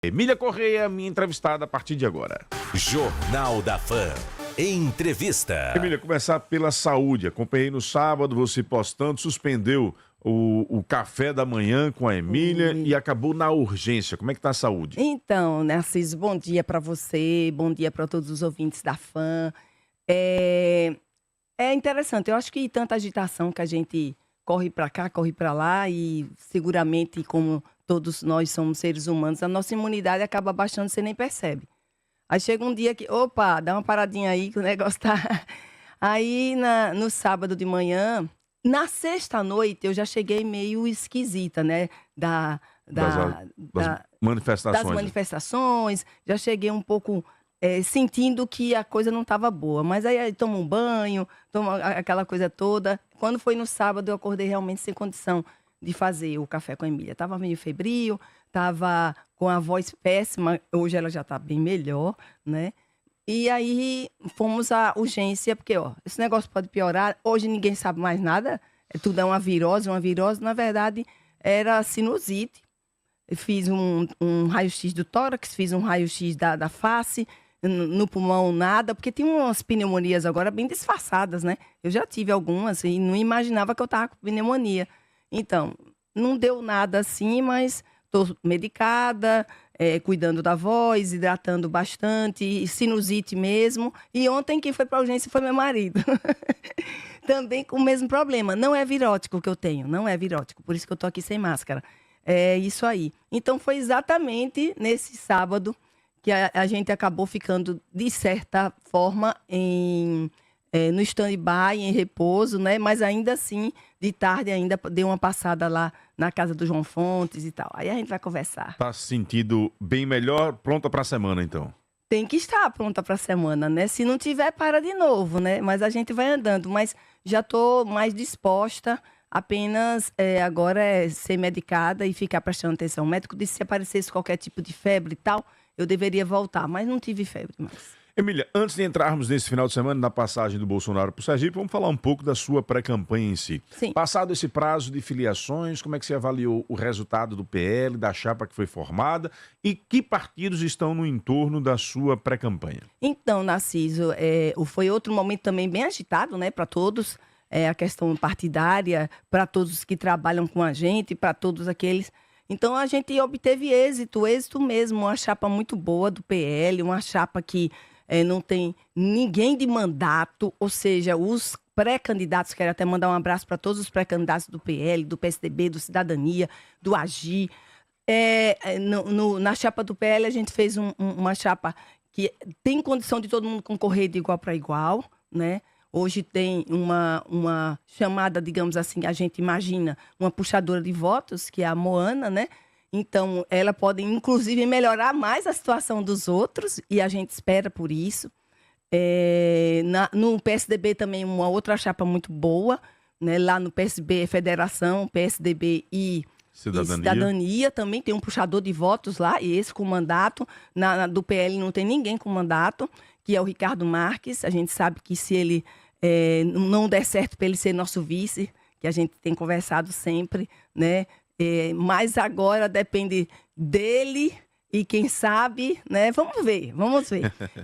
Emília Correia, minha entrevistada a partir de agora. Jornal da Fã. Entrevista. Emília, começar pela saúde. Acompanhei no sábado você postando, suspendeu o café da manhã com a Emília e acabou na urgência. Como é que tá a saúde? Então, Narciso, bom dia para você, bom dia para todos os ouvintes da Fã. É interessante, eu acho que tanta agitação que a gente corre para cá, corre para lá e seguramente, como todos nós somos seres humanos, a nossa imunidade acaba baixando, você nem percebe. Aí chega um dia que, opa, dá uma paradinha aí que o negócio tá... Aí no sábado de manhã, na sexta-noite, eu já cheguei meio esquisita, né? Das manifestações. Das manifestações, já cheguei um pouco sentindo que a coisa não estava boa. Mas aí tomo um banho, tomo aquela coisa toda. Quando foi no sábado, eu acordei realmente sem condição de fazer o café com a Emília. Tava meio febril, tava com a voz péssima, hoje ela já tá bem melhor, né? E aí fomos à urgência, porque esse negócio pode piorar, hoje ninguém sabe mais nada, tudo é uma virose, na verdade era sinusite. Eu fiz um raio-x do tórax, fiz um raio-x da face, no pulmão nada, porque tem umas pneumonias agora bem disfarçadas, né? Eu já tive algumas e não imaginava que eu tava com pneumonia. Então, não deu nada assim, mas estou medicada, cuidando da voz, hidratando bastante, sinusite mesmo. E ontem quem foi para a urgência foi meu marido. Também com o mesmo problema. Não é virótico que eu tenho, não é virótico. Por isso que eu estou aqui sem máscara. É isso aí. Então, foi exatamente nesse sábado que a gente acabou ficando, de certa forma, no stand-by, em repouso, né? Mas ainda assim, de tarde ainda dei uma passada lá na casa do João Fontes e tal. Aí a gente vai conversar. Tá se sentindo bem melhor, pronta para a semana, então? Tem que estar pronta para a semana, né? Se não tiver, para de novo, né? Mas a gente vai andando. Mas já estou mais disposta, apenas agora ser medicada e ficar prestando atenção. O médico disse que se aparecesse qualquer tipo de febre e tal, eu deveria voltar, mas não tive febre mais. Emília, antes de entrarmos nesse final de semana na passagem do Bolsonaro para o Sergipe, vamos falar um pouco da sua pré-campanha em si. Sim. Passado esse prazo de filiações, como é que você avaliou o resultado do PL, da chapa que foi formada e que partidos estão no entorno da sua pré-campanha? Então, Narciso, foi outro momento também bem agitado, né, para todos, a questão partidária, para todos que trabalham com a gente, para todos aqueles... Então, a gente obteve êxito mesmo, uma chapa muito boa do PL, uma chapa que não tem ninguém de mandato, ou seja, os pré-candidatos, quero até mandar um abraço para todos os pré-candidatos do PL, do PSDB, do Cidadania, do AGI. Na chapa do PL, a gente fez uma chapa que tem condição de todo mundo concorrer de igual para igual, né? Hoje tem uma chamada, digamos assim, a gente imagina, uma puxadora de votos, que é a Moana, né? Então, ela pode, inclusive, melhorar mais a situação dos outros, e a gente espera por isso. No PSDB também, uma outra chapa muito boa, né? Lá no PSB, Federação, PSDB e Cidadania também tem um puxador de votos lá, e esse com mandato. Do PL não tem ninguém com mandato, que é o Ricardo Marques. A gente sabe que se ele não der certo para ele ser nosso vice, que a gente tem conversado sempre, né? Mas agora depende dele e quem sabe, né? Vamos ver.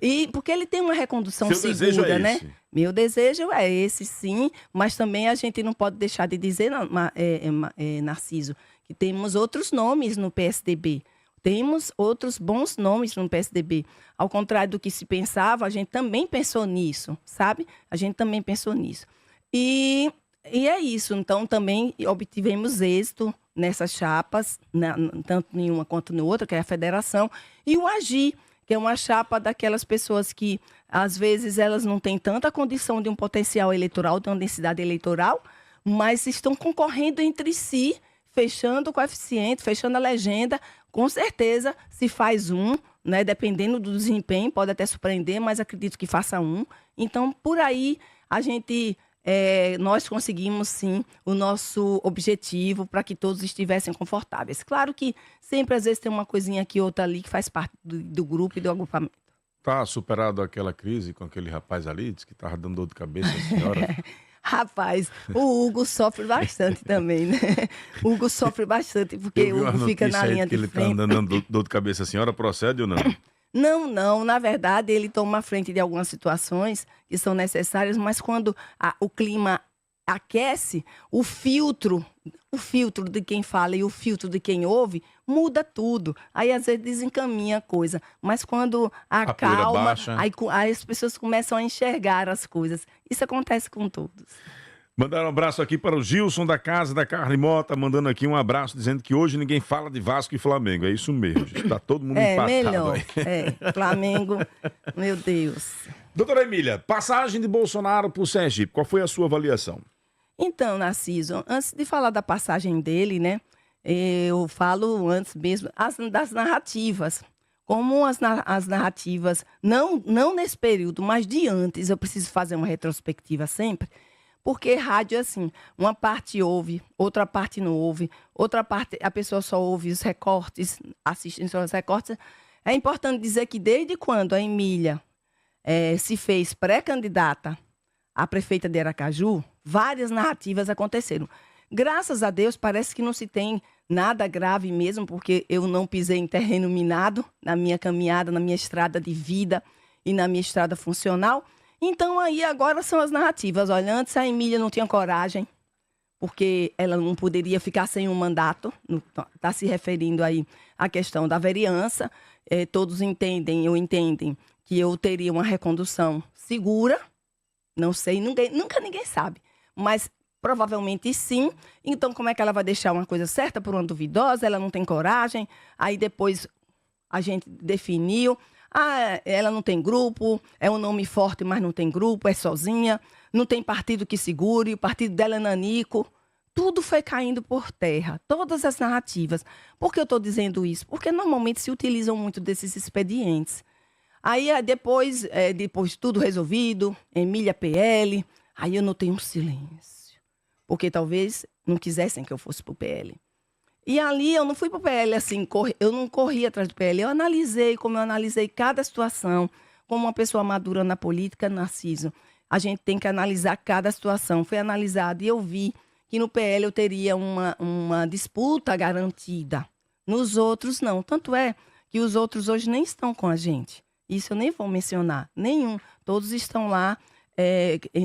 E porque ele tem uma recondução Seu segura, desejo é né? esse? Meu desejo é esse, sim, mas também a gente não pode deixar de dizer, Narciso, que temos outros nomes no PSDB. Temos outros bons nomes no PSDB. Ao contrário do que se pensava, a gente também pensou nisso, sabe? A gente também pensou nisso. E é isso. Então, também obtivemos êxito nessas chapas, tanto em uma quanto na outra, que é a Federação. E o AGI, que é uma chapa daquelas pessoas que, às vezes, elas não têm tanta condição de um potencial eleitoral, de uma densidade eleitoral, mas estão concorrendo entre si, fechando o coeficiente, fechando a legenda. Com certeza, se faz né, dependendo do desempenho, pode até surpreender, mas acredito que faça Então, por aí, nós conseguimos, sim, o nosso objetivo para que todos estivessem confortáveis. Claro que sempre, às vezes, tem uma coisinha aqui, outra ali, que faz parte do grupo e do agrupamento. Tá superado aquela crise com aquele rapaz ali, disse que estava dando dor de cabeça a senhora? Rapaz, o Hugo sofre bastante também, né? O Hugo sofre bastante, porque o Hugo fica na linha de ele frente. tá andando dor de cabeça. A senhora procede ou não? Não, na verdade, ele toma a frente de algumas situações que são necessárias, mas quando o clima aquece, o filtro de quem fala e o filtro de quem ouve muda tudo. Aí, às vezes, desencaminha a coisa. Mas quando poeira acalma, baixa. aí as pessoas começam a enxergar as coisas. Isso acontece com todos. Mandar um abraço aqui para o Gilson da Casa da Carne Mota, mandando aqui um abraço, dizendo que hoje ninguém fala de Vasco e Flamengo. É isso mesmo, está todo mundo empatado melhor. aí. Flamengo, meu Deus. Doutora Emília, passagem de Bolsonaro para o Sergipe, qual foi a sua avaliação? Então, Narciso, antes de falar da passagem dele, né, eu falo antes mesmo das narrativas. Como as narrativas, não nesse período, mas de antes, eu preciso fazer uma retrospectiva sempre, porque rádio é assim, uma parte ouve, outra parte não ouve, outra parte a pessoa só ouve os recortes, assiste só os recortes. É importante dizer que desde quando a Emília se fez pré-candidata a prefeita de Aracaju, várias narrativas aconteceram. Graças a Deus, parece que não se tem nada grave mesmo, porque eu não pisei em terreno minado na minha caminhada, na minha estrada de vida e na minha estrada funcional. Então, aí agora são as narrativas. Olha, antes a Emília não tinha coragem, porque ela não poderia ficar sem um mandato. Está se referindo aí à questão da vereança. Todos entendem que eu teria uma recondução segura. Não sei, nunca ninguém sabe. Mas provavelmente sim. Então, como é que ela vai deixar uma coisa certa por uma duvidosa? Ela não tem coragem. Aí depois a gente definiu. Ela não tem grupo, é um nome forte, mas não tem grupo, é sozinha. Não tem partido que segure, o partido dela é nanico. Tudo foi caindo por terra, todas as narrativas. Por que eu estou dizendo isso? Porque normalmente se utilizam muito desses expedientes. Aí depois tudo resolvido, Emília PL, aí eu notei um silêncio. Porque talvez não quisessem que eu fosse para o PL. E ali eu não fui para o PL assim, eu não corri atrás do PL, eu analisei como eu analisei cada situação, como uma pessoa madura na política, Narciso. A gente tem que analisar cada situação. Foi analisado e eu vi que no PL eu teria uma disputa garantida. Nos outros, não. Tanto é que os outros hoje nem estão com a gente. Isso eu nem vou mencionar, nenhum. Todos estão lá,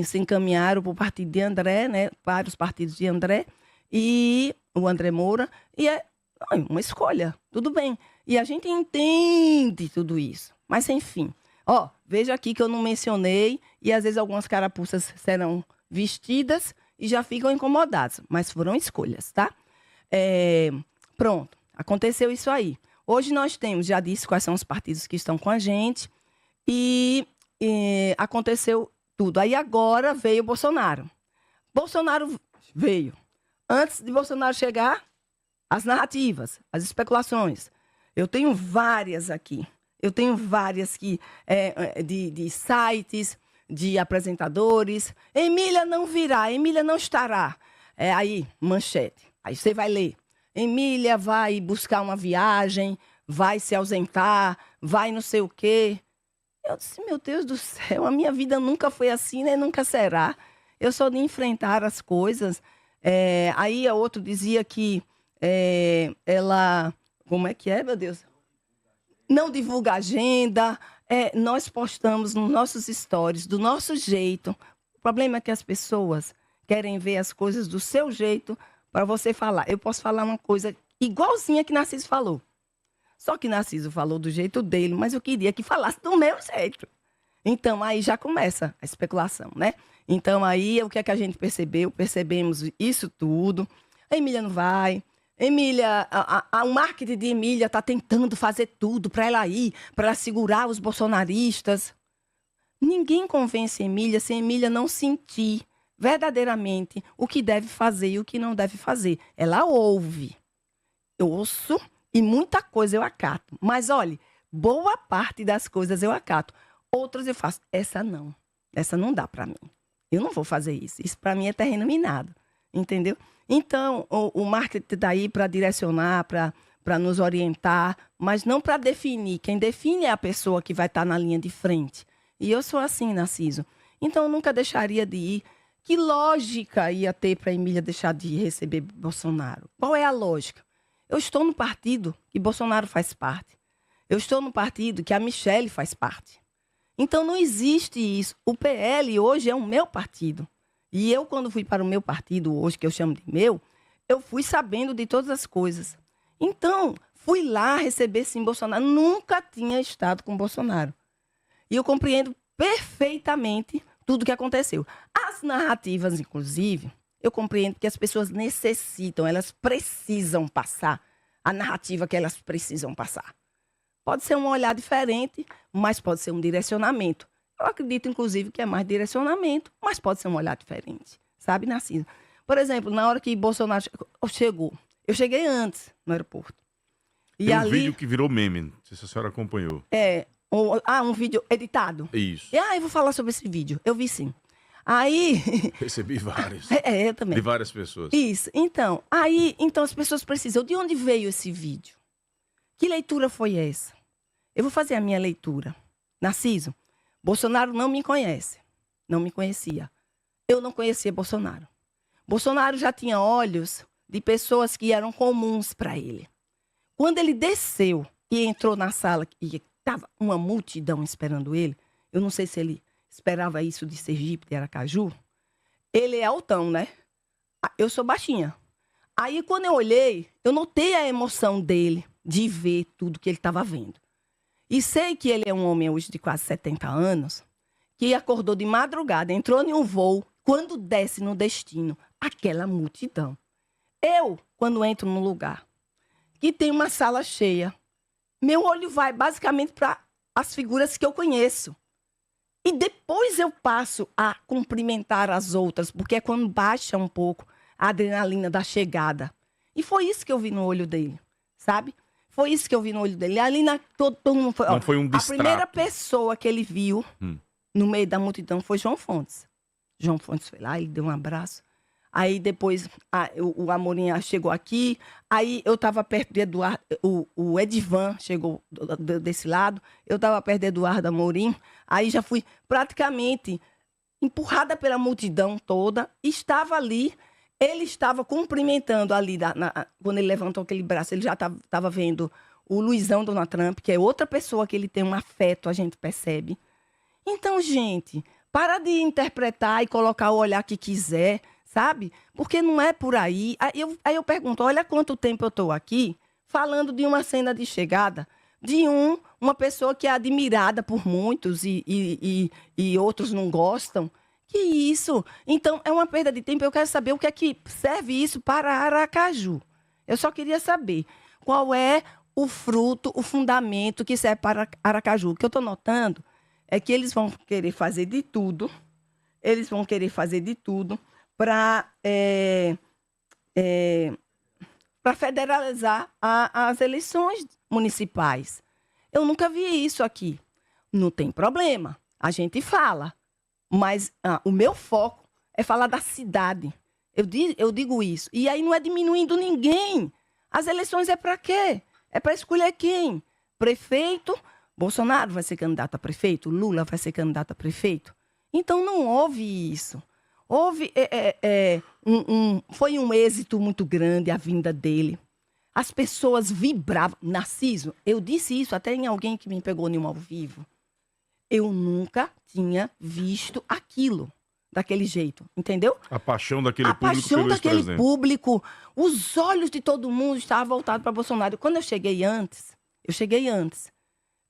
se encaminharam para o partido de André, né? Para os partidos de André e o André Moura. E é uma escolha, tudo bem. E a gente entende tudo isso. Mas, enfim, veja aqui que eu não mencionei e às vezes algumas carapuças serão vestidas e já ficam incomodadas. Mas foram escolhas, tá? Pronto, aconteceu isso aí. Hoje nós temos, já disse quais são os partidos que estão com a gente e aconteceu tudo. Aí agora veio o Bolsonaro. Bolsonaro veio. Antes de Bolsonaro chegar, as narrativas, as especulações. Eu tenho várias aqui. Eu tenho várias aqui de sites, de apresentadores. Emília não virá, Emília não estará. Aí, manchete. Aí você vai ler. Emília vai buscar uma viagem, vai se ausentar, vai não sei o quê. Eu disse, meu Deus do céu, a minha vida nunca foi assim, nem nunca será. Eu sou de enfrentar as coisas. Aí a outro dizia que ela... Como é que é, meu Deus? Não divulga agenda. Nós postamos nos nossos stories, do nosso jeito. O problema é que as pessoas querem ver as coisas do seu jeito para você falar. Eu posso falar uma coisa igualzinha que Narciso falou. Só que Narciso falou do jeito dele, mas eu queria que falasse do meu jeito. Então, aí já começa a especulação, né? Então, aí, o que é que a gente percebeu? Percebemos isso tudo. A Emília não vai. Emília, o marketing de Emília está tentando fazer tudo para ela ir, para ela segurar os bolsonaristas. Ninguém convence Emília se Emília não sentir verdadeiramente o que deve fazer e o que não deve fazer. Ela ouve. Eu ouço e muita coisa eu acato. Mas, olha, boa parte das coisas eu acato. Outras eu faço. Essa não. Essa não dá para mim. Eu não vou fazer isso. Isso para mim é terreno minado. Entendeu? Então, o marketing está aí para direcionar, para nos orientar, mas não para definir. Quem define é a pessoa que vai estar na linha de frente. E eu sou assim, Narciso. Então, eu nunca deixaria de ir. Que lógica ia ter para Emília deixar de receber Bolsonaro? Qual é a lógica? Eu estou no partido que Bolsonaro faz parte. Eu estou no partido que a Michele faz parte. Então não existe isso. O PL hoje é o meu partido. E eu, quando fui para o meu partido hoje, que eu chamo de meu, eu fui sabendo de todas as coisas. Então, fui lá receber sim Bolsonaro. Nunca tinha estado com Bolsonaro. E eu compreendo perfeitamente tudo o que aconteceu. As narrativas, inclusive, eu compreendo que as pessoas necessitam, elas precisam passar a narrativa que elas precisam passar. Pode ser um olhar diferente, mas pode ser um direcionamento. Eu acredito, inclusive, que é mais direcionamento, mas pode ser um olhar diferente. Sabe, Narciso? Por exemplo, na hora que Bolsonaro chegou, eu cheguei antes no aeroporto. E Tem um ali, vídeo que virou meme, não sei se a senhora acompanhou. um vídeo editado. Isso. Eu vou falar sobre esse vídeo. Eu vi sim. Aí... Recebi vários. eu também. De várias pessoas. Isso. Então as pessoas precisam. De onde veio esse vídeo? Que leitura foi essa? Eu vou fazer a minha leitura. Narciso, Bolsonaro não me conhece. Não me conhecia. Eu não conhecia Bolsonaro. Bolsonaro já tinha olhos de pessoas que eram comuns para ele. Quando ele desceu e entrou na sala e estava uma multidão esperando ele, eu não sei se ele esperava isso de Sergipe, de Aracaju, ele é altão, né? Eu sou baixinha. Aí, quando eu olhei, eu notei a emoção dele de ver tudo que ele estava vendo. E sei que ele é um homem hoje de quase 70 anos, que acordou de madrugada, entrou em um voo, quando desce no destino, aquela multidão. Eu, quando entro num lugar que tem uma sala cheia, meu olho vai basicamente para as figuras que eu conheço. E depois eu passo a cumprimentar as outras, porque é quando baixa um pouco a adrenalina da chegada. E foi isso que eu vi no olho dele, sabe? Foi isso que eu vi no olho dele. Ali todo mundo foi, Não foi um distrato. A primeira pessoa que ele viu no meio da multidão foi João Fontes. João Fontes foi lá, ele deu um abraço. Aí depois o Amorim chegou aqui. Aí eu estava perto de Eduardo, o Edivan chegou desse lado. Eu estava perto de Eduardo Amorim. Aí já fui praticamente empurrada pela multidão toda. Estava ali, ele estava cumprimentando ali, quando ele levantou aquele braço, ele já estava vendo o Luizão Donald Trump, que é outra pessoa que ele tem um afeto, a gente percebe. Então, gente, para de interpretar e colocar o olhar que quiser, sabe? Porque não é por aí. Aí eu pergunto, olha quanto tempo eu estou aqui falando de uma cena de chegada de uma pessoa que é admirada por muitos e outros não gostam. Que isso? Então, é uma perda de tempo. Eu quero saber o que é que serve isso para Aracaju. Eu só queria saber qual é o fruto, o fundamento que serve para Aracaju. O que eu estou notando é que eles vão querer fazer de tudo. Eles vão querer fazer de tudo para federalizar as eleições municipais. Eu nunca vi isso aqui. Não tem problema. A gente fala. Mas o meu foco é falar da cidade. Eu digo isso. E aí não é diminuindo ninguém. As eleições é para quê? É para escolher quem? Prefeito? Bolsonaro vai ser candidato a prefeito? Lula vai ser candidato a prefeito? Então não houve isso. Foi um êxito muito grande a vinda dele. As pessoas vibravam. Narciso, eu disse isso até em alguém que me pegou em um ao vivo. Eu nunca tinha visto aquilo daquele jeito, entendeu? A paixão daquele público. A paixão daquele público. Os olhos de todo mundo estavam voltados para Bolsonaro. Quando eu cheguei antes.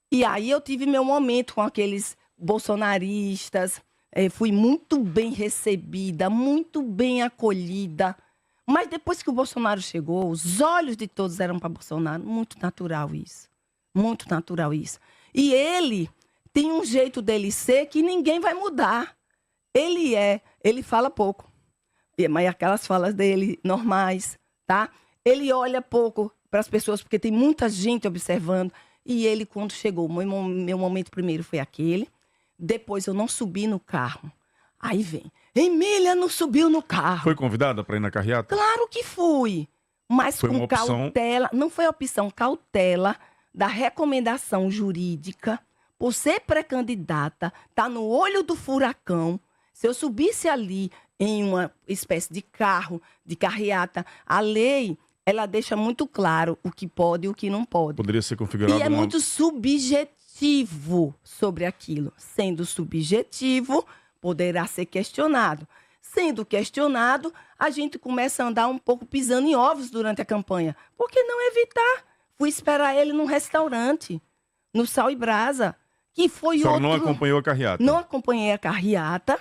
E aí eu tive meu momento com aqueles bolsonaristas. Fui muito bem recebida, muito bem acolhida. Mas depois que o Bolsonaro chegou, os olhos de todos eram para Bolsonaro. Muito natural isso. Muito natural isso. E ele tem um jeito dele ser que ninguém vai mudar. Ele fala pouco. Mas aquelas falas dele normais, tá? Ele olha pouco para as pessoas, porque tem muita gente observando. E ele, quando chegou, meu momento primeiro foi aquele. Depois eu não subi no carro. Aí vem, Emília não subiu no carro. Foi convidada para ir na carreata? Claro que fui. Mas foi com cautela. Não foi opção, cautela da recomendação jurídica. Por ser pré-candidata, tá no olho do furacão. Se eu subisse ali em uma espécie de carro, de carreata, a lei, ela deixa muito claro o que pode e o que não pode. Poderia ser configurado E é muito subjetivo sobre aquilo. Sendo subjetivo, poderá ser questionado. Sendo questionado, a gente começa a andar um pouco pisando em ovos durante a campanha. Por que não evitar? Fui esperar ele num restaurante, no Sal e Brasa, que foi A senhora outro... não acompanhou a carreata? Não acompanhei a carreata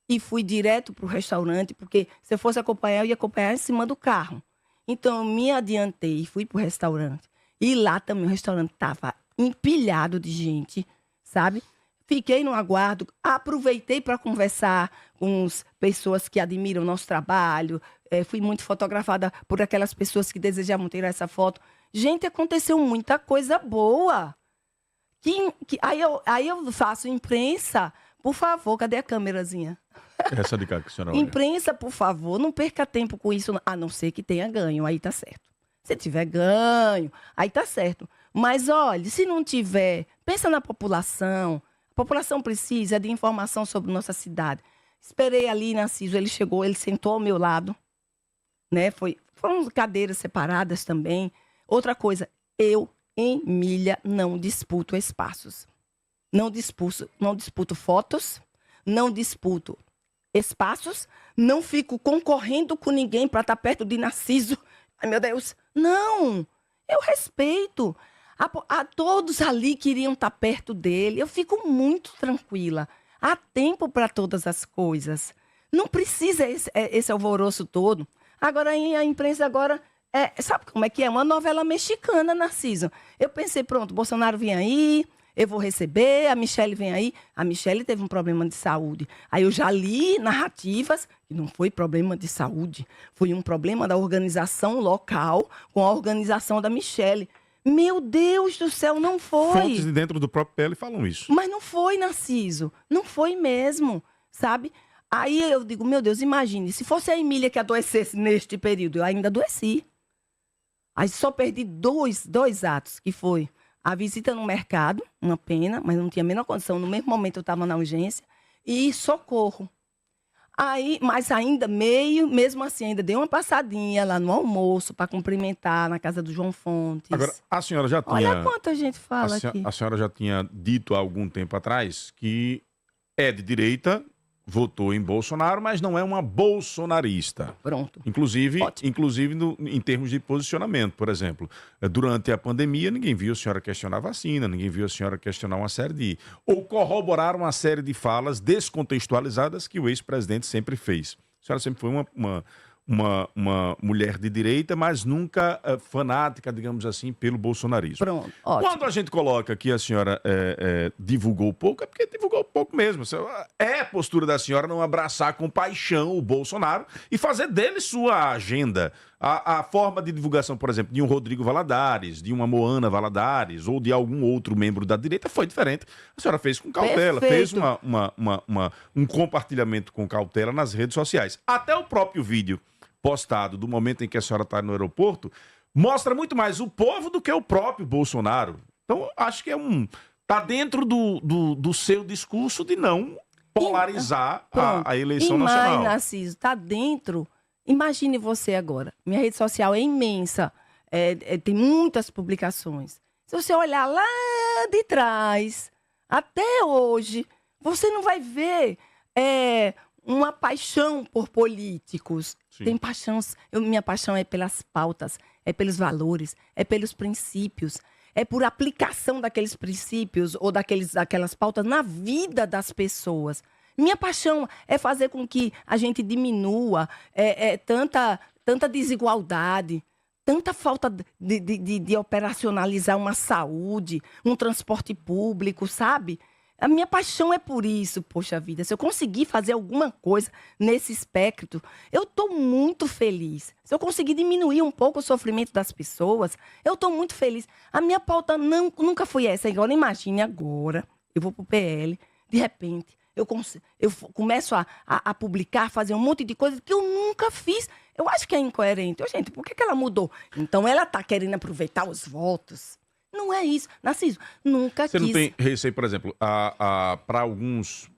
e fui direto para o restaurante, porque se eu fosse acompanhar, eu ia acompanhar em cima do carro. Então, eu me adiantei e fui para o restaurante. E lá também o restaurante estava empilhado de gente, sabe? Fiquei no aguardo, aproveitei para conversar com as pessoas que admiram o nosso trabalho. Fui muito fotografada por aquelas pessoas que desejavam ter essa foto. Gente, aconteceu muita coisa boa. Aí eu faço imprensa, por favor, cadê a câmerazinha? Essa de cá que a senhora olha. Imprensa, por favor, não perca tempo com isso, a não ser que tenha ganho, aí tá certo. Se tiver ganho, aí tá certo. Mas, olha, se não tiver, pensa na população. A população precisa de informação sobre nossa cidade. Esperei ali, Narciso, ele chegou, ele sentou ao meu lado, né? Foram cadeiras separadas também. Outra coisa, eu, em milha, não disputo espaços. Não disputo fotos, não disputo espaços, não fico concorrendo com ninguém para estar perto de Narciso. Ai, meu Deus, não! Eu respeito. A todos ali queriam estar perto dele. Eu fico muito tranquila. Há tempo para todas as coisas. Não precisa esse alvoroço todo. Agora, a imprensa agora... sabe como é que é? Uma novela mexicana, Narciso. Eu pensei, pronto, Bolsonaro vem aí, eu vou receber, a Michelle vem aí. A Michelle teve um problema de saúde. Aí eu já li narrativas que não foi problema de saúde. Foi um problema da organização local com a organização da Michelle. Meu Deus do céu, não foi. Fontes de dentro do próprio PL falam isso. Mas não foi, Narciso. Não foi mesmo, sabe? Aí eu digo, meu Deus, imagine, se fosse a Emília que adoecesse neste período, eu ainda adoeci. Aí só perdi dois atos, que foi a visita no mercado, uma pena, mas não tinha a menor condição. No mesmo momento eu estava na urgência. E socorro. Aí, mas ainda mesmo assim, ainda dei uma passadinha lá no almoço para cumprimentar na casa do João Fontes. Agora, a senhora já tinha... Olha quanta gente fala aqui. A senhora já tinha dito há algum tempo atrás que é de direita, votou em Bolsonaro, mas não é uma bolsonarista. Pronto. Inclusive em termos de posicionamento, por exemplo. Durante a pandemia, ninguém viu a senhora questionar a vacina, ninguém viu a senhora questionar uma série de... ou corroborar uma série de falas descontextualizadas que o ex-presidente sempre fez. A senhora sempre foi uma mulher de direita, mas nunca fanática, digamos assim, pelo bolsonarismo. Pronto, ótimo. Quando a gente coloca que a senhora divulgou pouco, é porque divulgou pouco mesmo. É a postura da senhora não abraçar com paixão o Bolsonaro e fazer dele sua agenda. A forma de divulgação, por exemplo, de um Rodrigo Valadares, de uma Moana Valadares ou de algum outro membro da direita foi diferente. A senhora fez com cautela, Perfeito. fez um compartilhamento com cautela nas redes sociais. Até o próprio vídeo postado do momento em que a senhora está no aeroporto mostra muito mais o povo do que o próprio Bolsonaro. Então, acho que tá dentro do seu discurso de não polarizar a eleição nacional. Mas, Narciso, tá dentro... Imagine você agora. Minha rede social é imensa. Tem muitas publicações. Se você olhar lá de trás, até hoje, você não vai ver uma paixão por políticos. Sim. Tem paixão. Minha paixão é pelas pautas, é pelos valores, é pelos princípios. É por aplicação daqueles princípios ou daquelas pautas na vida das pessoas. Minha paixão é fazer com que a gente diminua tanta desigualdade, tanta falta de operacionalizar uma saúde, um transporte público, sabe? A minha paixão é por isso, poxa vida. Se eu conseguir fazer alguma coisa nesse espectro, eu estou muito feliz. Se eu conseguir diminuir um pouco o sofrimento das pessoas, eu estou muito feliz. A minha pauta nunca foi essa. Agora, imagine agora, eu vou para o PL, de repente, eu começo a publicar, fazer um monte de coisas que eu nunca fiz. Eu acho que é incoerente. Gente, por que ela mudou? Então, ela está querendo aproveitar os votos. Não é isso. Narciso, nunca Você quis. não tem receio, por exemplo, para alguns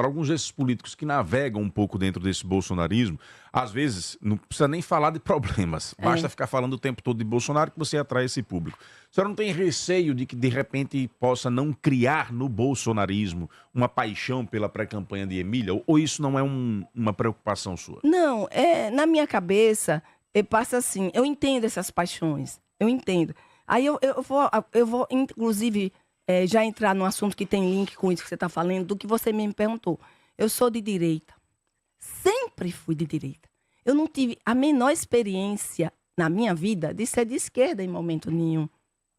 para alguns desses políticos que navegam um pouco dentro desse bolsonarismo, às vezes não precisa nem falar de problemas, basta ficar falando o tempo todo de Bolsonaro que você atrai esse público. A senhora não tem receio de que, de repente, possa não criar no bolsonarismo uma paixão pela pré-campanha de Emília? Ou isso não é uma preocupação sua? Não, na minha cabeça, passa assim, eu entendo essas paixões, eu entendo. Aí eu vou inclusive, já entrar num assunto que tem link com isso que você está falando, do que você me perguntou. Eu sou de direita. Sempre fui de direita. Eu não tive a menor experiência na minha vida de ser de esquerda em momento nenhum.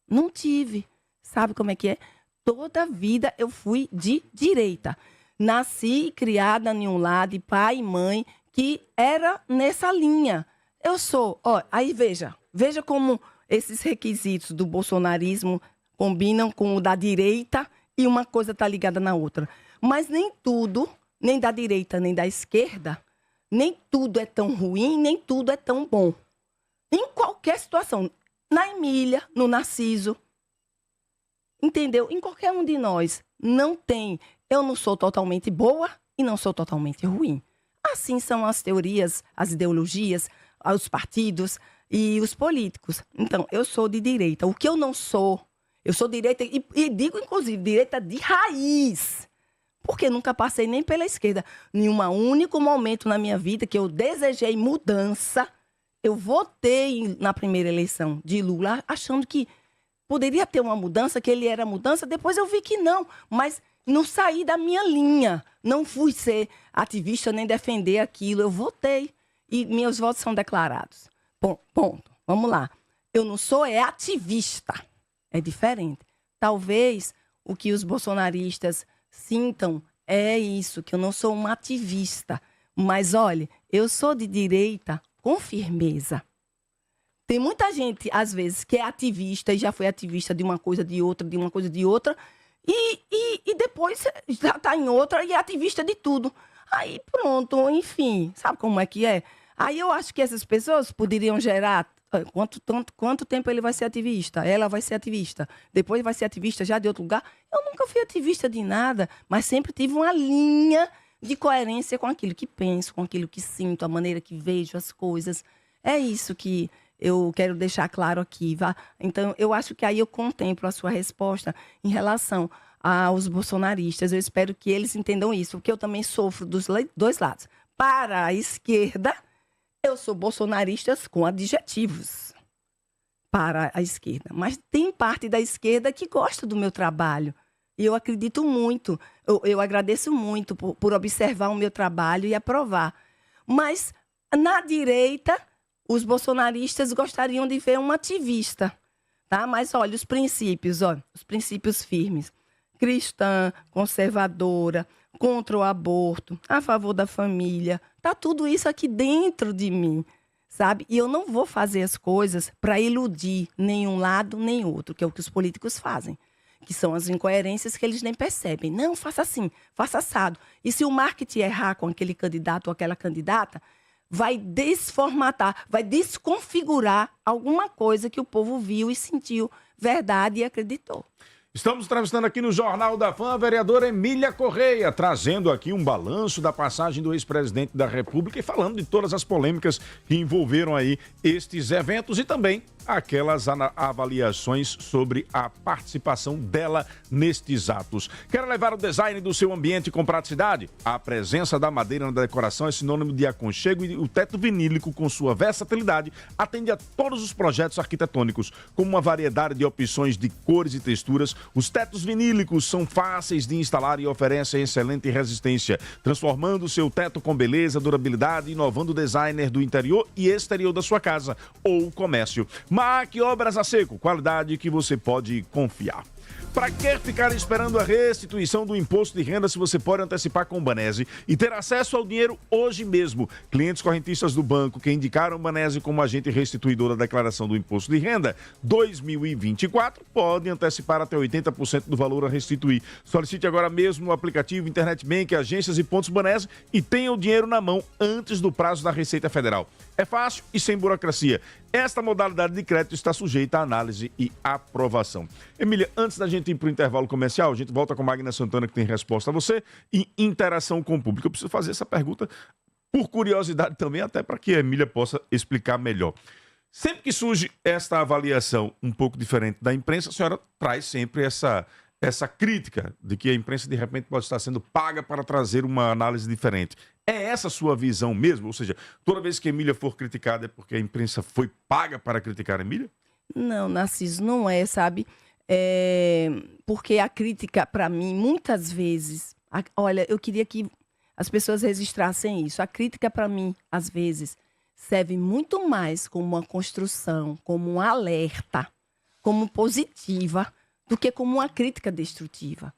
Não tive. Sabe como é que é? Toda a vida eu fui de direita. Nasci criada em um lar de pai e mãe que era nessa linha. Eu sou, aí veja como esses requisitos do bolsonarismo combinam com o da direita e uma coisa está ligada na outra. Mas nem tudo, nem da direita, nem da esquerda, nem tudo é tão ruim, nem tudo é tão bom. Em qualquer situação, na Emília, no Narciso, entendeu? Em qualquer um de nós, não tem. Eu não sou totalmente boa e não sou totalmente ruim. Assim são as teorias, as ideologias, os partidos e os políticos. Então, eu sou de direita. O que eu não sou, eu sou direita e digo, inclusive, direita de raiz. Porque nunca passei nem pela esquerda. Em um único momento na minha vida que eu desejei mudança, eu votei na primeira eleição de Lula, achando que poderia ter uma mudança, que ele era mudança. Depois eu vi que não, mas não saí da minha linha. Não fui ser ativista nem defender aquilo. Eu votei e meus votos são declarados. Ponto. Vamos lá. Eu não sou ativista. É diferente. Talvez o que os bolsonaristas sintam é isso, que eu não sou uma ativista. Mas, olha, eu sou de direita com firmeza. Tem muita gente, às vezes, que é ativista e já foi ativista de uma coisa, de outra, de uma coisa, de outra, e depois já está em outra e é ativista de tudo. Aí pronto, enfim, sabe como é que é? Aí eu acho que essas pessoas poderiam gerar quanto tempo ele vai ser ativista, ela vai ser ativista, depois vai ser ativista já de outro lugar. Eu nunca fui ativista de nada, mas sempre tive uma linha de coerência com aquilo que penso, com aquilo que sinto, a maneira que vejo as coisas. É isso que eu quero deixar claro aqui. Então, eu acho que aí eu contemplo a sua resposta em relação aos bolsonaristas. Eu espero que eles entendam isso, porque eu também sofro dos dois lados. Para a esquerda, eu sou bolsonarista com adjetivos. Para a esquerda. Mas tem parte da esquerda que gosta do meu trabalho. E eu acredito muito, eu agradeço muito por observar o meu trabalho e aprovar. Mas, na direita, os bolsonaristas gostariam de ver um ativista. Tá? Mas, olha, os princípios firmes. Cristã, conservadora, contra o aborto, a favor da família. Tá tudo isso aqui dentro de mim, sabe? E eu não vou fazer as coisas para iludir nenhum lado nem outro, que é o que os políticos fazem. Que são as incoerências que eles nem percebem. Não, faça assim, faça assado. E se o marketing errar com aquele candidato ou aquela candidata, vai desformatar, vai desconfigurar alguma coisa que o povo viu e sentiu verdade e acreditou. Estamos entrevistando aqui no Jornal da Fã a vereadora Emília Correia, trazendo aqui um balanço da passagem do ex-presidente da República e falando de todas as polêmicas que envolveram aí estes eventos e também aquelas avaliações sobre a participação dela nestes atos. Quer levar o design do seu ambiente com praticidade? A presença da madeira na decoração é sinônimo de aconchego e o teto vinílico, com sua versatilidade, atende a todos os projetos arquitetônicos. Com uma variedade de opções de cores e texturas, os tetos vinílicos são fáceis de instalar e oferecem excelente resistência, transformando o seu teto com beleza, durabilidade, inovando o designer do interior e exterior da sua casa ou comércio. MAC Obras a Seco, qualidade que você pode confiar. Para que ficar esperando a restituição do imposto de renda se você pode antecipar com o Banese e ter acesso ao dinheiro hoje mesmo? Clientes correntistas do banco que indicaram o Banese como agente restituidor da declaração do imposto de renda 2024 podem antecipar até 80% do valor a restituir. Solicite agora mesmo no aplicativo Internet Bank, agências e pontos Banese e tenha o dinheiro na mão antes do prazo da Receita Federal. É fácil e sem burocracia. Esta modalidade de de crédito está sujeita à análise e aprovação. Emília, antes da gente ir para o intervalo comercial, a gente volta com Magna Santana, que tem resposta a você, e interação com o público. Eu preciso fazer essa pergunta por curiosidade também, até para que a Emília possa explicar melhor. Sempre que surge esta avaliação um pouco diferente da imprensa, a senhora traz sempre essa crítica de que a imprensa, de repente, pode estar sendo paga para trazer uma análise diferente. É essa a sua visão mesmo? Ou seja, toda vez que a Emília for criticada é porque a imprensa foi paga para criticar a Emília? Não, Narciso, não é, sabe? Porque a crítica, para mim, muitas vezes... Olha, eu queria que as pessoas registrassem isso. A crítica, para mim, às vezes, serve muito mais como uma construção, como um alerta, como positiva, do que como uma crítica destrutiva.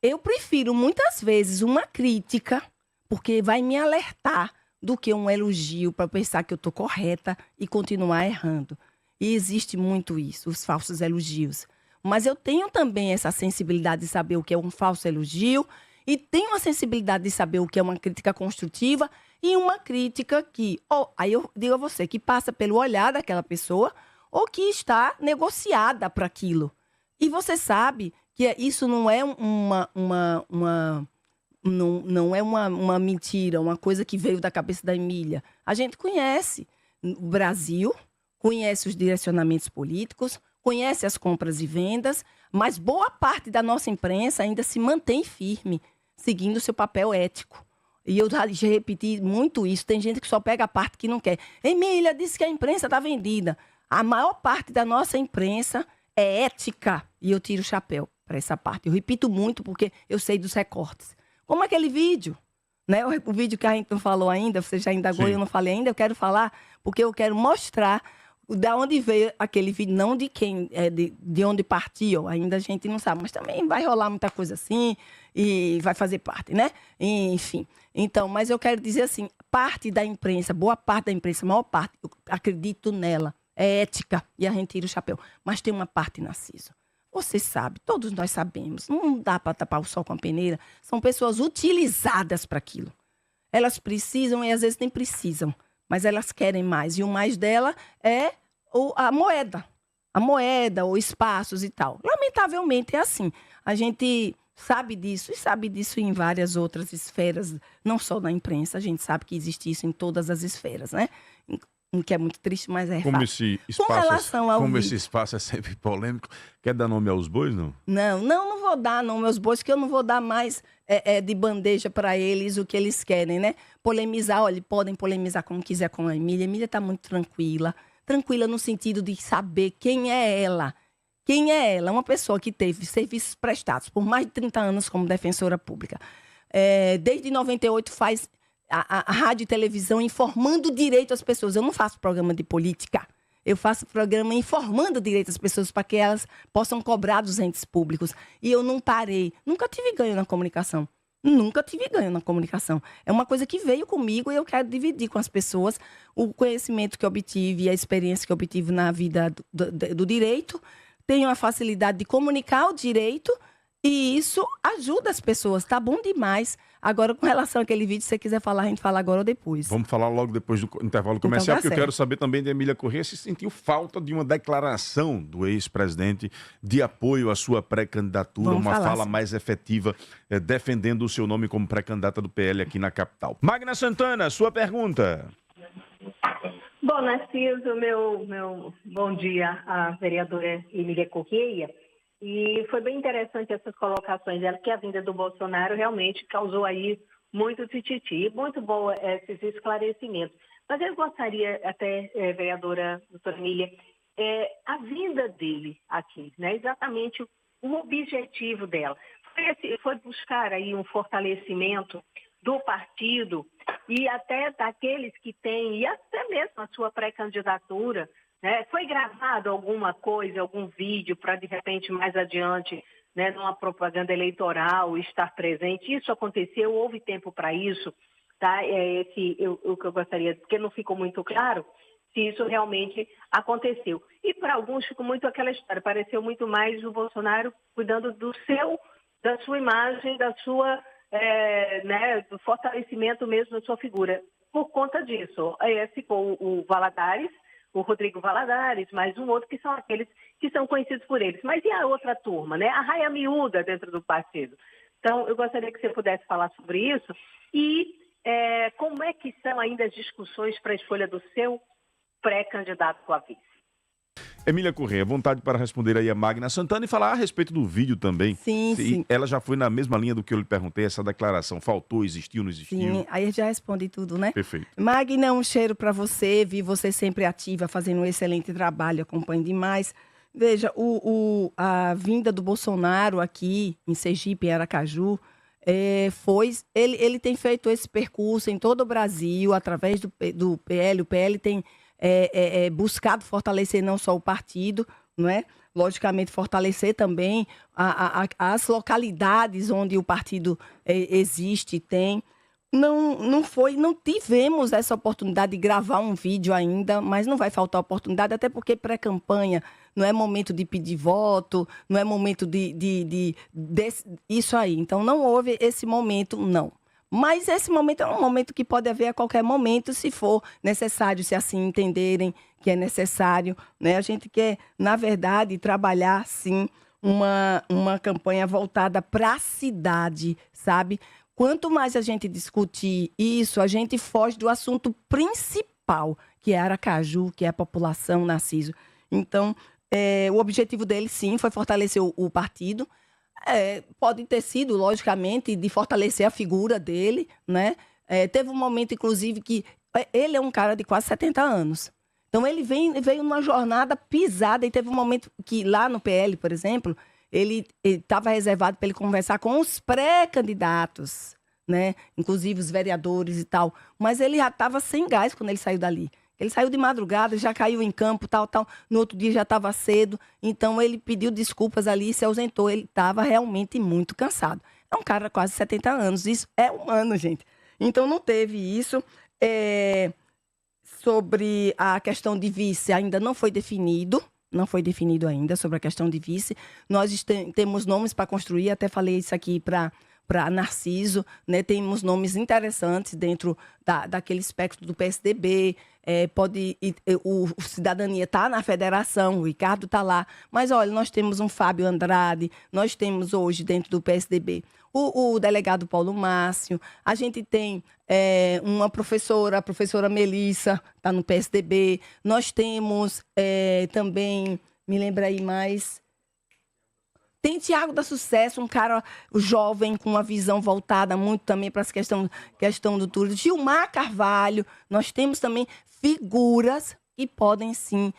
Eu prefiro, muitas vezes, uma crítica, porque vai me alertar, do que um elogio para pensar que eu estou correta e continuar errando. E existe muito isso, os falsos elogios. Mas eu tenho também essa sensibilidade de saber o que é um falso elogio e tenho a sensibilidade de saber o que é uma crítica construtiva e uma crítica que, aí eu digo a você, que passa pelo olhar daquela pessoa ou que está negociada para aquilo. E você sabe que isso não é não é uma mentira, uma coisa que veio da cabeça da Emília. A gente conhece o Brasil, conhece os direcionamentos políticos, conhece as compras e vendas, mas boa parte da nossa imprensa ainda se mantém firme, seguindo o seu papel ético. E eu já repeti muito isso. Tem gente que só pega a parte que não quer. Emília disse que a imprensa está vendida. A maior parte da nossa imprensa é ética. E eu tiro o chapéu para essa parte. Eu repito muito porque eu sei dos recortes. Como aquele vídeo, né? O vídeo que a gente não falou ainda, você já indagou e eu não falei ainda, eu quero falar porque eu quero mostrar de onde veio aquele vídeo, não de quem, de onde partiu, ainda a gente não sabe, mas também vai rolar muita coisa assim e vai fazer parte, né? Enfim, então, mas eu quero dizer assim, parte da imprensa, boa parte da imprensa, a maior parte, eu acredito nela, é ética e a gente tira o chapéu, mas tem uma parte, Narciso. Você sabe, todos nós sabemos, não dá para tapar o sol com a peneira, são pessoas utilizadas para aquilo. Elas precisam e às vezes nem precisam, mas elas querem mais. E o mais dela é a moeda, ou espaços e tal. Lamentavelmente é assim. A gente sabe disso e sabe disso em várias outras esferas, não só na imprensa, a gente sabe que existe isso em todas as esferas, né? Que é muito triste, mas é como esse espaço é sempre polêmico, quer dar nome aos bois, não? Não vou dar nome aos bois, porque eu não vou dar mais de bandeja para eles o que eles querem, né? Polemizar, olha, podem polemizar como quiser com a Emília. A Emília está muito tranquila no sentido de saber quem é ela. Quem é ela? Uma pessoa que teve serviços prestados por mais de 30 anos como defensora pública. Desde 98 faz a rádio e televisão informando direito às pessoas. Eu não faço programa de política. Eu faço programa informando direito às pessoas para que elas possam cobrar dos entes públicos. E eu não parei. Nunca tive ganho na comunicação. É uma coisa que veio comigo e eu quero dividir com as pessoas o conhecimento que eu obtive e a experiência que eu obtive na vida do direito. Tenho a facilidade de comunicar o direito e isso ajuda as pessoas. Tá bom demais. Agora, com relação àquele vídeo, se você quiser falar, a gente fala agora ou depois. Vamos falar logo depois do intervalo comercial, Então, porque eu quero saber também de Emília Corrêa se sentiu falta de uma declaração do ex-presidente de apoio à sua pré-candidatura, uma fala mais efetiva, defendendo o seu nome como pré-candidata do PL aqui na capital. Magna Santana, sua pergunta. Bom, Narciso, meu bom dia à vereadora Emília Corrêa. E foi bem interessante essas colocações dela, que a vinda do Bolsonaro realmente causou aí muito tititi. Muito boa esses esclarecimentos. Mas eu gostaria até, vereadora doutora Emília, a vinda dele aqui, né? Exatamente o objetivo dela. Foi buscar aí um fortalecimento do partido e até daqueles que têm, e até mesmo a sua pré-candidatura, né? Foi gravado alguma coisa, algum vídeo para, de repente, mais adiante, né, numa propaganda eleitoral, estar presente? Isso aconteceu? Houve tempo para isso? Tá? O que eu gostaria, porque não ficou muito claro se isso realmente aconteceu. E para alguns ficou muito aquela história, pareceu muito mais o Bolsonaro cuidando da sua imagem, da sua, do fortalecimento mesmo da sua figura. Por conta disso, ficou o Valadares o Rodrigo Valadares, mais um outro, que são aqueles que são conhecidos por eles. Mas e a outra turma, né? A raia miúda dentro do partido. Então, eu gostaria que você pudesse falar sobre isso. E como é que são ainda as discussões para a escolha do seu pré-candidato a vice? Emília Corrêa, vontade para responder aí a Magna Santana e falar a respeito do vídeo também. Sim. Ela já foi na mesma linha do que eu lhe perguntei, essa declaração. Faltou, existiu, não existiu? Sim, aí eu já respondi tudo, né? Perfeito. Magna, um cheiro para você. Vi você sempre ativa, fazendo um excelente trabalho, acompanho demais. Veja, a vinda do Bolsonaro aqui em Sergipe, em Aracaju, ele tem feito esse percurso em todo o Brasil, através do PL. O PL tem buscado fortalecer não só o partido, não é? Logicamente, fortalecer também as localidades onde o partido existe e tem. Não tivemos essa oportunidade de gravar um vídeo ainda, mas não vai faltar oportunidade, até porque pré-campanha não é momento de pedir voto, não é momento isso aí. Então, não houve esse momento, não. Mas esse momento é um momento que pode haver a qualquer momento, se for necessário, se assim entenderem que é necessário, né? A gente quer, na verdade, trabalhar, sim, uma campanha voltada para a cidade, sabe? Quanto mais a gente discutir isso, a gente foge do assunto principal, que é Aracaju, que é a população, Narciso. Então, o objetivo dele, sim, foi fortalecer o partido. Pode ter sido, logicamente, de fortalecer a figura dele, né? Teve um momento, inclusive, que ele é um cara de quase 70 anos. Então, ele veio numa jornada pisada e teve um momento que lá no PL, por exemplo, ele estava reservado para ele conversar com os pré-candidatos, né? Inclusive os vereadores e tal. Mas ele já estava sem gás quando ele saiu dali. Ele saiu de madrugada, já caiu em campo, tal. No outro dia já estava cedo. Então, ele pediu desculpas ali e se ausentou. Ele estava realmente muito cansado. É um cara de quase 70 anos. Isso é humano, gente. Então, não teve isso. Sobre a questão de vice, ainda não foi definido. Não foi definido ainda sobre a questão de vice. Nós temos nomes para construir. Até falei isso aqui para Narciso, né? Temos nomes interessantes dentro daquele espectro do PSDB, o Cidadania está na federação, o Ricardo está lá, mas olha, nós temos um Fábio Andrade, nós temos hoje dentro do PSDB o delegado Paulo Márcio, a gente tem uma professora, a professora Melissa, está no PSDB, nós temos também, me lembra aí mais... Tem Tiago da Sucesso, um cara jovem com uma visão voltada muito também para essa questão do turismo. Gilmar Carvalho, nós temos também figuras que podem sim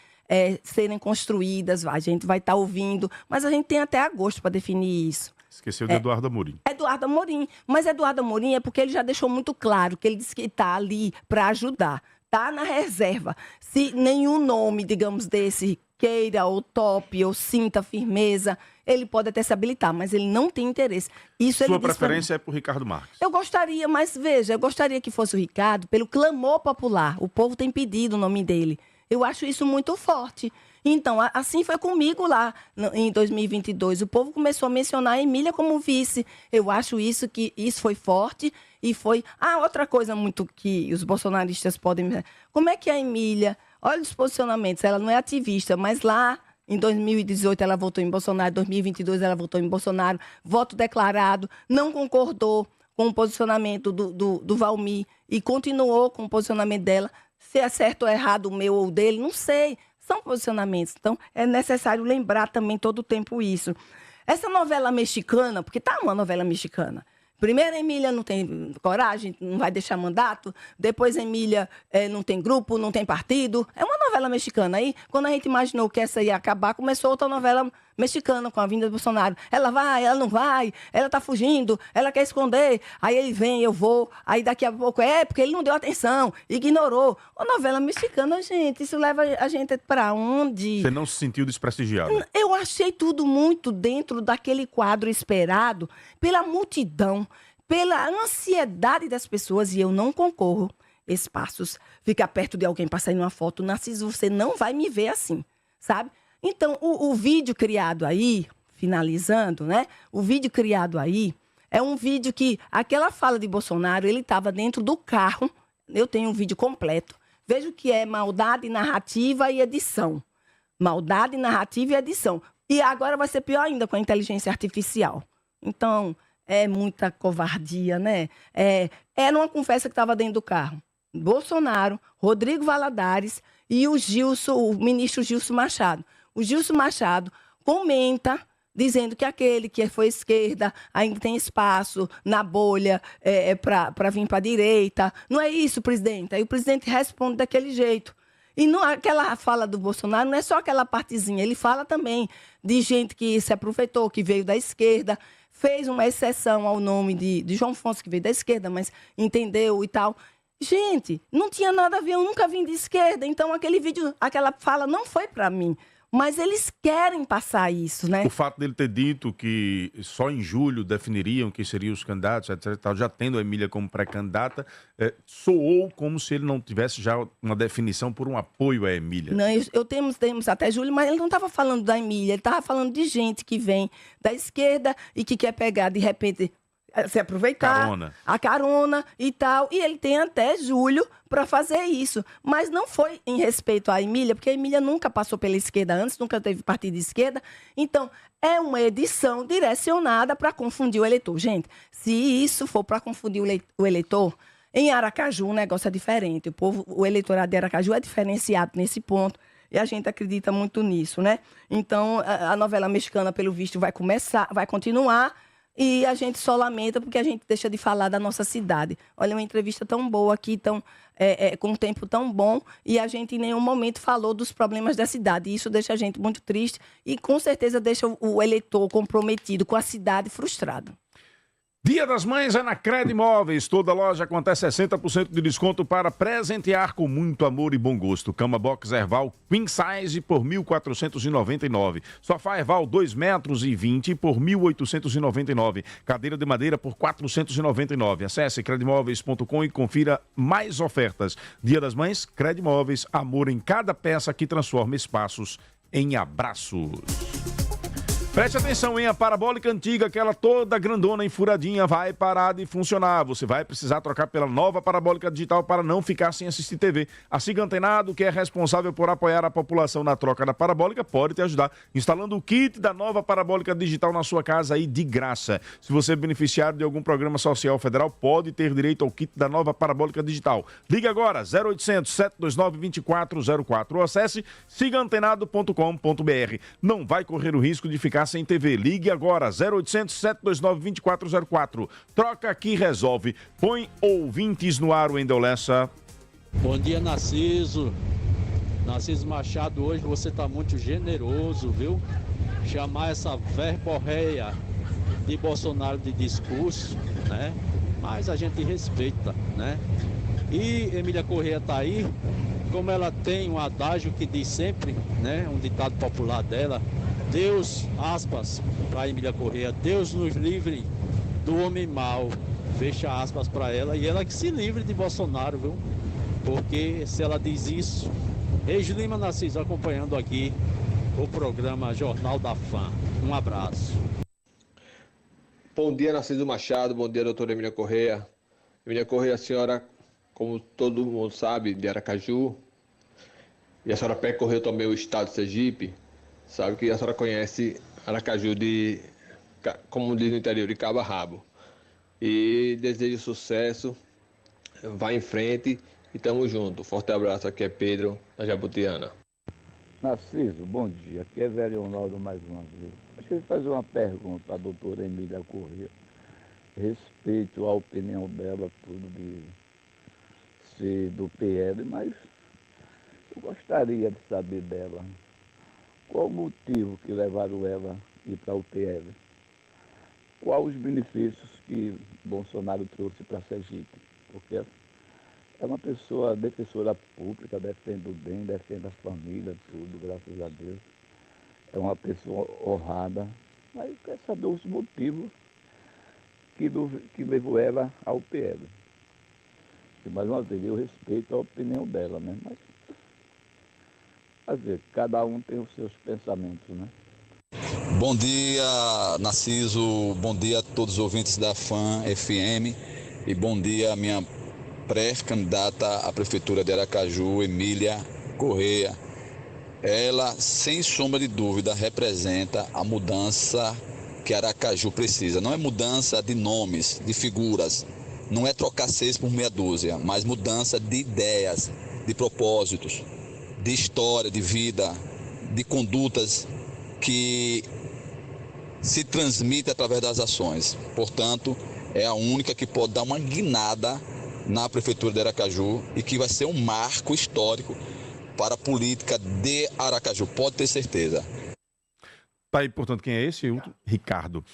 serem construídas. A gente vai estar ouvindo, mas a gente tem até agosto para definir isso. Esqueceu de Eduardo Amorim. Eduardo Amorim. Mas Eduardo Amorim é porque ele já deixou muito claro que ele disse que está ali para ajudar. Está na reserva. Se nenhum nome, digamos, desse queira ou tope ou sinta firmeza, ele pode até se habilitar, mas ele não tem interesse. Sua preferência é por Ricardo Marques? Eu gostaria, mas veja, eu gostaria que fosse o Ricardo pelo clamor popular. O povo tem pedido o nome dele. Eu acho isso muito forte. Então, assim foi comigo lá em 2022. O povo começou a mencionar a Emília como vice. Eu acho que isso foi forte e foi... outra coisa muito que os bolsonaristas podem... Como é que a Emília... Olha os posicionamentos, ela não é ativista, mas lá em 2018 ela votou em Bolsonaro, em 2022 ela votou em Bolsonaro, voto declarado, não concordou com o posicionamento do Valmir e continuou com o posicionamento dela. Se é certo ou errado o meu ou dele, não sei. São posicionamentos. Então, é necessário lembrar também todo o tempo isso. Essa novela mexicana, porque tá uma novela mexicana. Primeiro, a Emília não tem coragem, não vai deixar mandato. Depois, a Emília não tem grupo, não tem partido. É uma novela mexicana. Aí, quando a gente imaginou que essa ia acabar, começou outra novela mexicana com a vinda do Bolsonaro. Ela vai, ela não vai, ela tá fugindo, ela quer esconder. Aí ele vem, eu vou. Aí daqui a pouco, porque ele não deu atenção, ignorou. Uma novela mexicana, gente, isso leva a gente para onde? Você não se sentiu desprestigiado? Eu achei tudo muito dentro daquele quadro esperado pela multidão, pela ansiedade das pessoas, e eu não concorro. Espaços, ficar perto de alguém para sair numa foto, Narciso, você não vai me ver assim, sabe? Então, o vídeo criado aí, finalizando, né? O vídeo criado aí é um vídeo que, aquela fala de Bolsonaro, ele estava dentro do carro, eu tenho um vídeo completo, Veja o que é maldade, narrativa e edição. Maldade, narrativa e edição. E agora vai ser pior ainda com a inteligência artificial. Então, é muita covardia, né? Era uma conversa que estava dentro do carro. Bolsonaro, Rodrigo Valadares e o ministro Gilson Machado. O Gilson Machado comenta dizendo que aquele que foi esquerda ainda tem espaço na bolha para vir para a direita. Não é isso, presidente? Aí o presidente responde daquele jeito. E não, aquela fala do Bolsonaro não é só aquela partezinha, ele fala também de gente que se aproveitou, que veio da esquerda, fez uma exceção ao nome de João Fonso, que veio da esquerda, mas entendeu e tal. Gente, não tinha nada a ver, eu nunca vim de esquerda, então aquele vídeo, aquela fala não foi para mim. Mas eles querem passar isso, né? O fato dele ter dito que só em julho definiriam quem seriam os candidatos, etc. Tal, já tendo a Emília como pré-candidata, soou como se ele não tivesse já uma definição por um apoio à Emília. Não, temos até julho, mas ele não estava falando da Emília, ele estava falando de gente que vem da esquerda e que quer pegar, de repente, se aproveitar, a carona e tal. E ele tem até julho para fazer isso. Mas não foi em respeito à Emília, porque a Emília nunca passou pela esquerda antes, nunca teve partido de esquerda. Então, é uma edição direcionada para confundir o eleitor. Gente, se isso for para confundir o eleitor, em Aracaju o negócio é diferente. O eleitorado de Aracaju é diferenciado nesse ponto. E a gente acredita muito nisso, né? Então, a novela mexicana, pelo visto, vai continuar. E a gente só lamenta porque a gente deixa de falar da nossa cidade. Olha, uma entrevista tão boa aqui, com um tempo tão bom, e a gente em nenhum momento falou dos problemas da cidade. E isso deixa a gente muito triste e com certeza deixa o eleitor comprometido com a cidade frustrado. Dia das Mães é na Credimóveis. Toda loja com até 60% de desconto para presentear com muito amor e bom gosto. Cama Box Erval Queen Size por R$ 1.499. Sofá Erval 2,20 metros por R$ 1.899. Cadeira de madeira por R$ 499. Acesse credimóveis.com e confira mais ofertas. Dia das Mães, Credimóveis. Amor em cada peça que transforma espaços em abraços. Preste atenção, hein? A parabólica antiga, aquela toda grandona e furadinha, vai parar de funcionar. Você vai precisar trocar pela nova parabólica digital para não ficar sem assistir TV. A Siga Antenado, que é responsável por apoiar a população na troca da parabólica, pode te ajudar instalando o kit da nova parabólica digital na sua casa aí de graça. Se você é beneficiário de algum programa social federal, pode ter direito ao kit da nova parabólica digital. Ligue agora, 0800 729 2404 ou acesse sigaantenado.com.br. Não vai correr o risco de ficar sem TV. Ligue agora, 0800 729 2404. Troca aqui, resolve. Põe ouvintes no ar, Wendel Lessa. Bom dia, Narciso. Narciso Machado, hoje você está muito generoso, viu? Chamar essa verborreia de Bolsonaro de discurso, né? Mas a gente respeita, né? E Emília Corrêa está aí, como ela tem um adágio que diz sempre, né? Um ditado popular dela, Deus, aspas, para Emília Corrêa, Deus nos livre do homem mau, fecha aspas para ela, e ela que se livre de Bolsonaro, viu? Porque se ela diz isso, Reis Lima Narciso acompanhando aqui o programa Jornal da Fã. Um abraço. Bom dia, Narciso Machado, bom dia, doutora Emília Corrêa. Emília Corrêa, a senhora, como todo mundo sabe, de Aracaju, e a senhora percorreu também o estado de Sergipe, sabe que a senhora conhece Aracaju como diz no interior, de cabo a rabo. E desejo sucesso, vá em frente e tamo junto. Forte abraço, aqui é Pedro, da Jabutiana. Narciso, bom dia. Aqui é Velho Ronaldo mais uma vez. Eu queria fazer uma pergunta à doutora Emília Corrêa. Respeito à opinião dela, tudo de ser do PL, mas eu gostaria de saber dela. Qual o motivo que levaram ela a ir para o PL? Quais os benefícios que Bolsonaro trouxe para Sergipe? Porque é uma pessoa defensora pública, defende o bem, defende a família, tudo, graças a Deus. É uma pessoa honrada, mas eu quero saber os motivos que levou ela ao PL. E mais uma vez, eu respeito a opinião dela, né? Mas, quer dizer, cada um tem os seus pensamentos, né? Bom dia, Narciso. Bom dia a todos os ouvintes da Fã FM. E bom dia, minha pré-candidata à Prefeitura de Aracaju, Emília Correia. Ela, sem sombra de dúvida, representa a mudança que Aracaju precisa. Não é mudança de nomes, de figuras, não é trocar 6 por meia dúzia, mas mudança de ideias, de propósitos, de história, de vida, de condutas que se transmitem através das ações. Portanto, é a única que pode dar uma guinada na Prefeitura de Aracaju e que vai ser um marco histórico para a política de Aracaju, pode ter certeza. Tá aí, portanto, quem é esse? Ricardo.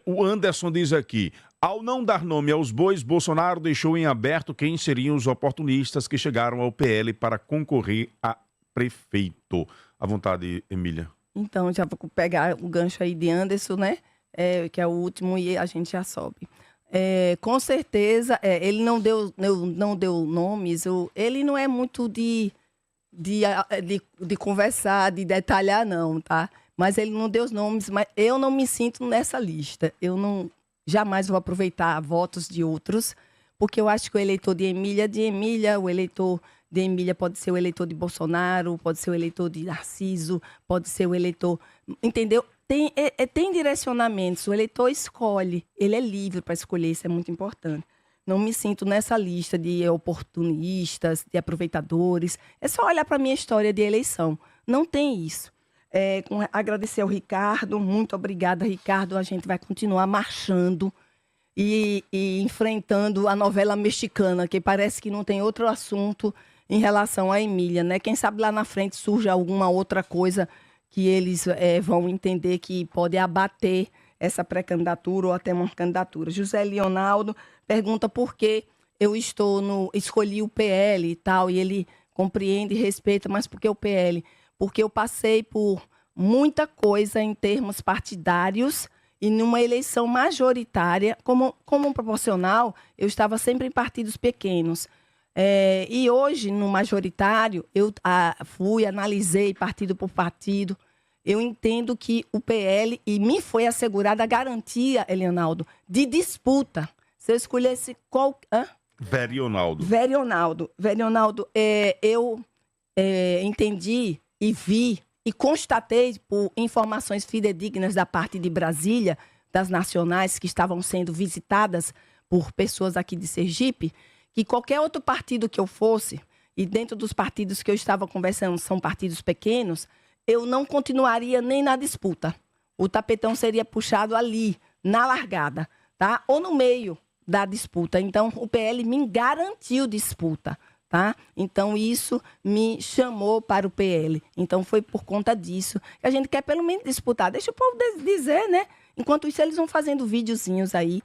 O Anderson diz aqui, ao não dar nome aos bois, Bolsonaro deixou em aberto quem seriam os oportunistas que chegaram ao PL para concorrer a prefeito. À vontade, Emília. Então, já vou pegar o gancho aí de Anderson, né? Que é o último e a gente já sobe. Com certeza, ele não deu nomes, ele não é muito de conversar, de detalhar, não, tá? Mas ele não deu os nomes, mas eu não me sinto nessa lista. Eu não jamais vou aproveitar votos de outros, porque eu acho que o eleitor de Emília, o eleitor de Emília pode ser o eleitor de Bolsonaro, pode ser o eleitor de Narciso, pode ser o eleitor... Entendeu? Tem direcionamentos, o eleitor escolhe, ele é livre para escolher, isso é muito importante. Não me sinto nessa lista de oportunistas, de aproveitadores. É só olhar para a minha história de eleição. Não tem isso. Agradecer ao Ricardo, muito obrigada, Ricardo. A gente vai continuar marchando e enfrentando a novela mexicana, que parece que não tem outro assunto em relação à Emília, né? Quem sabe lá na frente surge alguma outra coisa que eles vão entender que pode abater essa pré-candidatura ou até uma candidatura. José Leonardo pergunta por que eu escolhi o PL e tal, e ele compreende e respeita, mas por que o PL? Porque eu passei por muita coisa em termos partidários e numa eleição majoritária, como proporcional, eu estava sempre em partidos pequenos. E hoje, no majoritário, eu analisei partido por partido. Eu entendo que o PL, e me foi assegurada a garantia, Elianaldo, de disputa. Se eu escolhesse qual... Verionaldo, eu entendi e vi e constatei por informações fidedignas da parte de Brasília, das nacionais que estavam sendo visitadas por pessoas aqui de Sergipe, que qualquer outro partido que eu fosse, e dentro dos partidos que eu estava conversando são partidos pequenos, eu não continuaria nem na disputa. O tapetão seria puxado ali, na largada, tá? Ou no meio da disputa. Então, o PL me garantiu disputa, tá? Então, isso me chamou para o PL. Então, foi por conta disso que a gente quer pelo menos disputar. Deixa o povo dizer, né? Enquanto isso, eles vão fazendo videozinhos aí,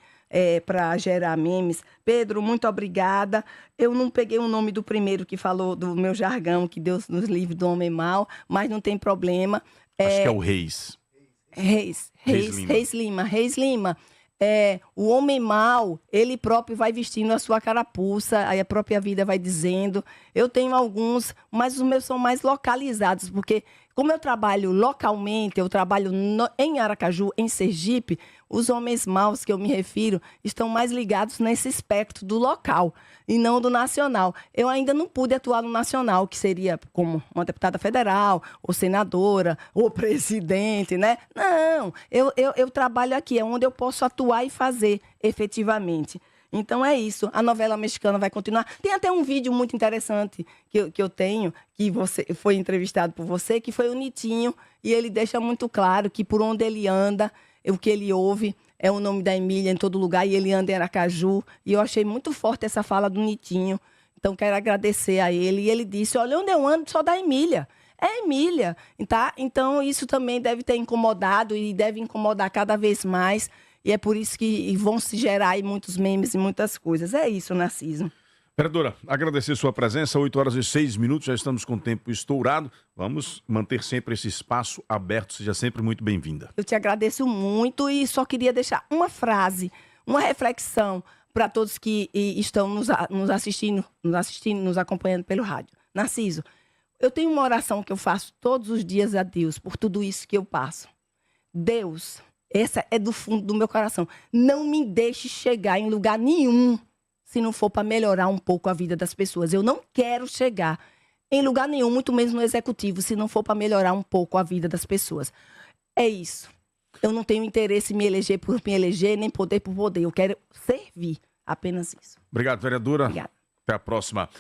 para gerar memes. Pedro, muito obrigada. Eu não peguei o nome do primeiro que falou do meu jargão, que Deus nos livre do homem mau, mas não tem problema. Acho que é o Reis. Reis Lima. O homem mau, ele próprio vai vestindo a sua carapuça, aí a própria vida vai dizendo. Eu tenho alguns, mas os meus são mais localizados, porque como eu trabalho localmente, eu trabalho em Aracaju, em Sergipe, os homens maus que eu me refiro estão mais ligados nesse espectro do local e não do nacional. Eu ainda não pude atuar no nacional, que seria como uma deputada federal, ou senadora, ou presidente, né? Não, eu trabalho aqui, é onde eu posso atuar e fazer efetivamente. Então é isso, a novela mexicana vai continuar. Tem até um vídeo muito interessante que eu tenho, que foi entrevistado por você, que foi o Nitinho, e ele deixa muito claro que por onde ele anda, o que ele ouve é o nome da Emília em todo lugar, e ele anda em Aracaju, e eu achei muito forte essa fala do Nitinho, então quero agradecer a ele, e ele disse, olha, onde eu ando só da Emília, é Emília, tá? Então isso também deve ter incomodado, e deve incomodar cada vez mais, e é por isso que vão se gerar aí muitos memes e muitas coisas. É isso, Narciso. Vereadora, agradecer sua presença, 8h06, já estamos com o tempo estourado. Vamos manter sempre esse espaço aberto, seja sempre muito bem-vinda. Eu te agradeço muito e só queria deixar uma frase, uma reflexão para todos que estão nos assistindo, nos acompanhando pelo rádio. Narciso, eu tenho uma oração que eu faço todos os dias a Deus por tudo isso que eu passo. Deus, essa é do fundo do meu coração, não me deixe chegar em lugar nenhum se não for para melhorar um pouco a vida das pessoas. Eu não quero chegar em lugar nenhum, muito menos no executivo, se não for para melhorar um pouco a vida das pessoas. É isso. Eu não tenho interesse em me eleger por me eleger, nem poder por poder. Eu quero servir. Apenas isso. Obrigado, vereadora. Obrigada. Até a próxima.